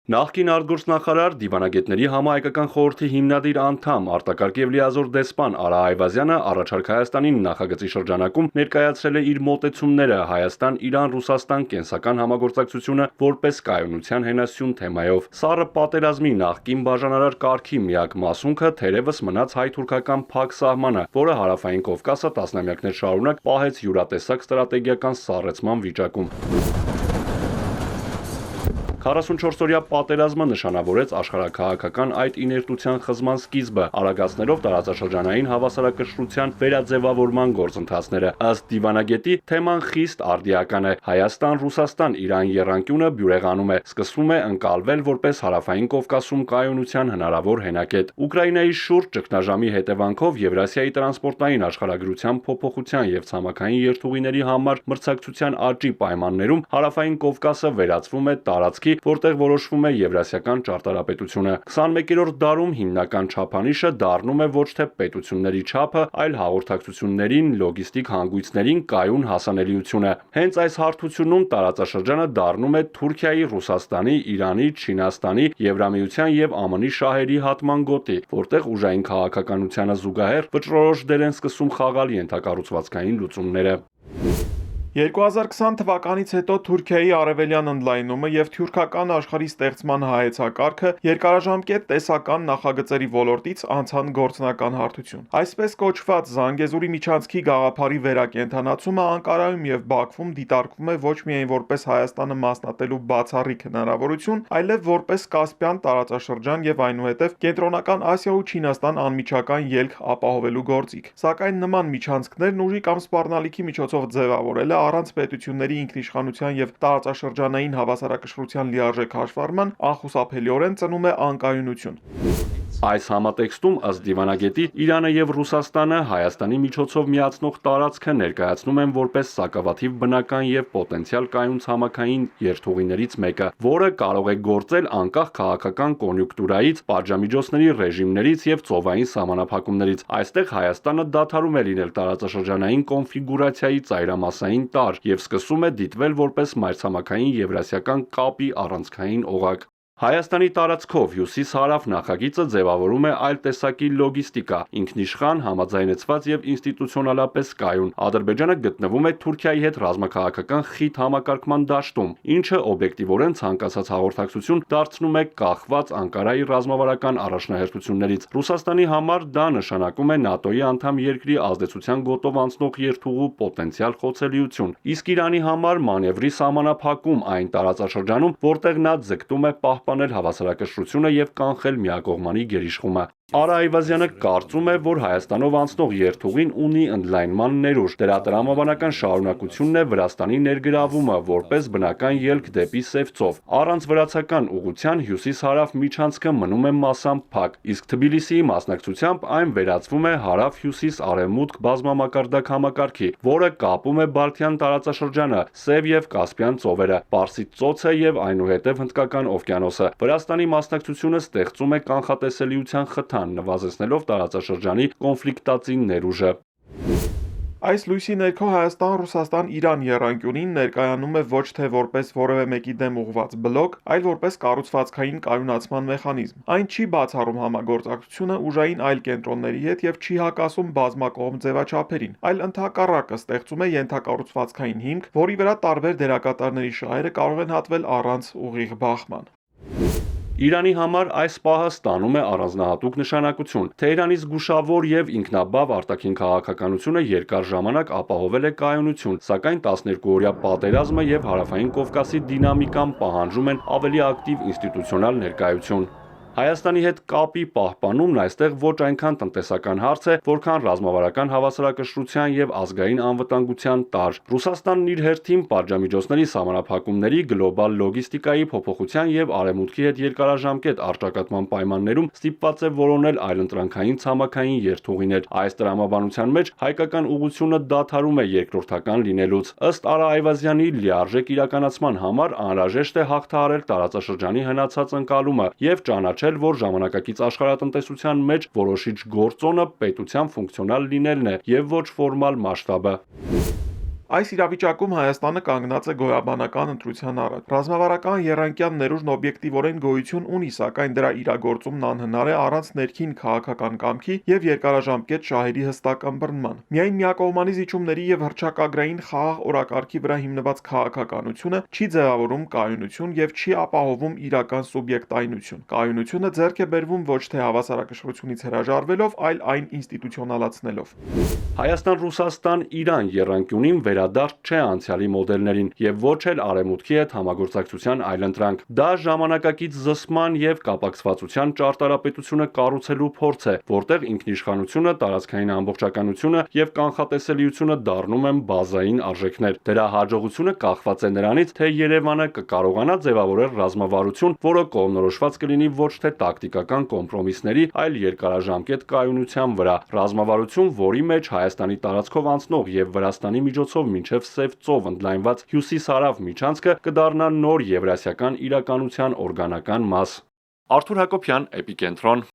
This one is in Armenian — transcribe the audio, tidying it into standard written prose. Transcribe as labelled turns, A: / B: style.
A: Նախկին արտգործնախարար, դիվանագետների համահայկական խորհրդի հիմնադիր անդամ, արտակարգ և լիազոր դեսպան Արա Այվազյանը առաջարկ Հայաստանին նախագծի շրջանակում ներկայացրել է իր մոտեցումները Հայաստան-Իրան-Ռուսաստան կենսական համագործակցությունը որպես կայունության հենասյուն թեմայով։ Սառը պատերազմի նախկին բաժանարար կարգի միակ մասունքը թերևս մնաց հայ-թուրքական փակ սահմանը, որը Հարավային Կովկասը տասնամյակներ շարունակ պահեց յուրատեսակ ստրատեգիական սառեցման վիճակում։ 44-օրյա պատերազմը նշանավորեց աշխարհաքաղաքական այդ իներտության խզման սկիզբը, արագացնելով տարածաշրջանային հավասարակշռության վերաձևավորման գործընթացները։ Ըստ դիվանագետի, թեման խիստ արդիական է։ Հայաստան-Ռուսաստան-Իրան եռանկյունը բյուրեղանում է, սկսվում է ընկալվել որպես Հարավային Կովկասում կայունության հնարավոր հենակետ։ Ուկրաինայի շուրջ ճգնաժամի հետևանքով Եվրասիայի տրանսպորտային աշխարհագրության փոփոխության եւ ցամաքային երթուղիների համար մրցակցության աճի պայմաններում Հարավային Կովկասը վերածվում է տարածքի, որտեղ որոշվում է եվրասիական ճարտարապետությունը։ 21-րդ դարում հիմնական չափանիշը դառնում է ոչ թե պետությունների չափը, այլ հաղորդակցություններին, լոգիստիկ հանգույցներին կայուն հասանելիությունը։ Հենց այս հարթությունում տարածաշրջանը դառնում է Թուրքիայի, Ռուսաստանի, Իրանի, Չինաստանի, Եվրամիության եւ ԱՄՆ-ի շահերի հատման գոտի, որտեղ ուժային քաղաքականությանը զուգահեռ վճռորոշ դեր են սկսում խաղալ ենթակառուցվածքային լուծումները։
B: 2020 թվականից հետո Թուրքիայի արևելյան ընդլայնումը եւ թյուրքական աշխարհի ստեղծման հայեցակարգը երկարաժամկետ տեսական նախագծերի ոլորտից անցան գործնական հարթություն։ Այսպես կոչված Զանգեզուրի միջանցքի գաղափարի վերակենդանացումը Անկարայում եւ Բաքվում դիտարկվում է ոչ միայն որպես Հայաստանը մասնատելու բացառիկ հնարավորություն, այլև որպես Կասպյան տարածաշրջան եւ այնուհետեւ Կենտրոնական Ասիա ու Չինաստան անմիջական ելք ապահովելու գործիք։ Սակայն նման միջանցքներն ուժի կամ սպառնալիքի միջոցով ձևավորելը առանց պետությունների ինքնիշխանության եւ տարածաշրջանային հավասարակշռության լիարժեք հաշվառման անխուսափելիորեն ծնում է անկայունություն։
A: Այս համատեքստում, ըստ դիվանագետի, Իրանը եւ Ռուսաստանը Հայաստանի միջոցով միացնող տարածքը ներկայացնում են որպես սակավաթիվ բնական եւ պոտենցիալ կայուն ցամաքային երթուղիներից մեկը, որը կարող է գործել անկախ քաղաքական կոնյունկտուրայից, պատժամիջոցների ռեժիմներից եւ ծովային սահմանափակումներից։ Այստեղ Հայաստանը դադարում է լինել տարածաշրջանային կոնֆիգուրացիայի ծայրամասային տարր եւ սկսում է դիտվել որպես մայրցամաքային եվրասիական կապի առանցքային օղակ։ Հայաստանի տարածքով հյուսիս-հարավ նախագիծը ձևավորում է այլ տեսակի լոգիստիկա, ինքնիշխան, համաձայնեցված եւ ինստիտուցիոնալապես կայուն։ Ադրբեջանը գտնվում է Թուրքիայի հետ ռազմաքաղաքական խիտ համակարգման դաշտում, ինչը օբյեկտիվորեն ցանկացած հաղորդակցություն դարձնում է կախված Անկարայի ռազմավարական առաջնահերթություններից։ Ռուսաստանի համար դա նշանակում է ՆԱՏՕ-ի անդամ երկրի ազդեցության գոտով անցնող երթուղու պոտենցիալ խոցելիություն, իսկ Իրանի համար մանևրի սահմանափակում այն տարածաշրջանում, որտեղ նա ձգտում է պահպանել հավասարակշռությունը եւ կանխել միակողմանի գերիշխումը։ Արա Այվազյանը կարծում է, որ Հայաստանով անցնող երթուղին ունի ընդլայնման ներուժ։ Դրա տրամաբանական շարունակությունն է Վրաստանի ներգրավումը որպես բնական ելք դեպի Սև ծով։ Առանց վրացական ուղղության հյուսիս-հարավ միջանցքը մնում է մասամբ փակ, իսկ Թբիլիսիի մասնակցությամբ այն վերածվում է հարավ-հյուսիս-արևմուտք բազմամակարդակ համակարգի, որը կապում է Բալթյան տարածաշրջանը, Սև եւ Կասպյան ծովերը, Պարսից ծոցը եւ այնուհետեւ Հնդկական օվկիանոսը։ Վրաստանի մասնակցությունը ստեղծում է կանխատեսելիության խթան, նվազեցնելով տարածաշրջանի կոնֆլիկտածին ներուժը։
B: Այս լույսի ներքո Հայաստան-Ռուսաստան-Իրան եռանկյունին ներկայանում է ոչ թե որպես որևէ մեկի դեմ ուղղված բլոկ, այլ որպես կառուցվածքային կայունացման մեխանիզմ։ Այն չի բացառում համագործակցությունը ուժային այլ կենտրոնների հետ եւ չի հակասում բազմակողմ ձևաչափերին, այլ ընդհակառակը ստեղծում է ենթակառուցվածքային հիմք, որի վրա տարբեր դերակատարների շահերը կարող են հատվել առանց ուղիղ բախման։
A: Իրանի համար այս պահը ստանում է առանձնահատուկ նշանակություն։ Թեհրանի զգուշավոր եւ ինքնաբավ արտաքին քաղաքականությունը երկար ժամանակ ապահովել է կայունություն, սակայն 12-օրյա պատերազմը եւ Հարավային Կովկասի դինամիկան պահանջում են ավելի ակտիվ ինստիտուցիոնալ ներկայություն։ Հայաստանի հետ կապի պահպանումն այստեղ ոչ այնքան տնտեսական հարց է, որքան ռազմավարական հավասարակշռության եւ ազգային անվտանգության տարր։ Ռուսաստանն իր հերթին պատժամիջոցների սահմանափակումների, գլոբալ լոգիստիկայի փոփոխության եւ արևմուտքի հետ երկարաժամկետ առճակատման պայմաններում ստիպված է որոնել այլընտրանքային ցամաքային երթուղիներ։ Այս տրամաբանության մեջ հայկական ուղղությունը դադարում է երկրորդական լինելուց։ Ըստ Արա Այվազյանի, լիարժեք իրականացման համար անհրաժեշտ է հաղթահարել տարածաշրջանի հնացած ընկալումը եւ ճանաչել, որ ժամանակակից աշխարհատնտեսության մեջ որոշիչ գործոնը պետության ֆունկցիոնալ լինելն է եւ ոչ ֆորմալ մասշտաբը։
B: Այս իրավիճակում Հայաստանը կանգնած է գոյաբանական ընտրության առաջ։ Ռազմավարական եռանկյան ներուժն օբյեկտիվորեն գոյություն ունի, սակայն դրա իրագործումն անհնար է առանց ներքին քաղաքական կամքի եւ երկարաժամկետ շահերի հստակ ըմբռնման։ Միայն միակողմանի զիջումների եւ հռչակագրային խաղաղ օրակարգի վրա հիմնված քաղաքականությունը չի ձևավորում կայունություն եւ չի ապահովում իրական սուբյեկտայնություն։ Կայունությունը ձեռք է բերվում ոչ թե հավասարակշռությունից հրաժարվելով, այլ այն ինստիտուցիոնալացնելով։
A: Հայաստան-Ռուսաստան-Իրան եռանկյունին վերադարձ չէ անցյալի մոդելներին եւ ոչ էլ արևմուտքի հետ համագործակցության այլընտրանք։ Դա ժամանակակից զսպման եւ կապակցվածության ճարտարապետությունը կառուցելու փորձ է, որտեղ ինքնիշխանությունը, տարածքային ամբողջականությունը եւ կանխատեսելիությունը դառնում են բազային արժեքներ։ Դրա հաջողությունը կախված է նրանից, թե Երևանը կկարողանա ձևավորել ռազմավարություն, որը կողմնորոշված կլինի ոչ թե տակտիկական կոմպրոմիսների, այլ երկարաժամկետ կայունության վրա։ Ռազմավարություն, որի մեջ Հայաստանի տարածքով անցնող եւ Վրաստանի միջոցով մինչև Սև ծով ընդլայնված հյուսիս-հարավ միջանցքը կդառնա նոր եվրասիական իրականության օրգանական մաս։ Արթուր Հակոբյան, Էպիկենտրոն։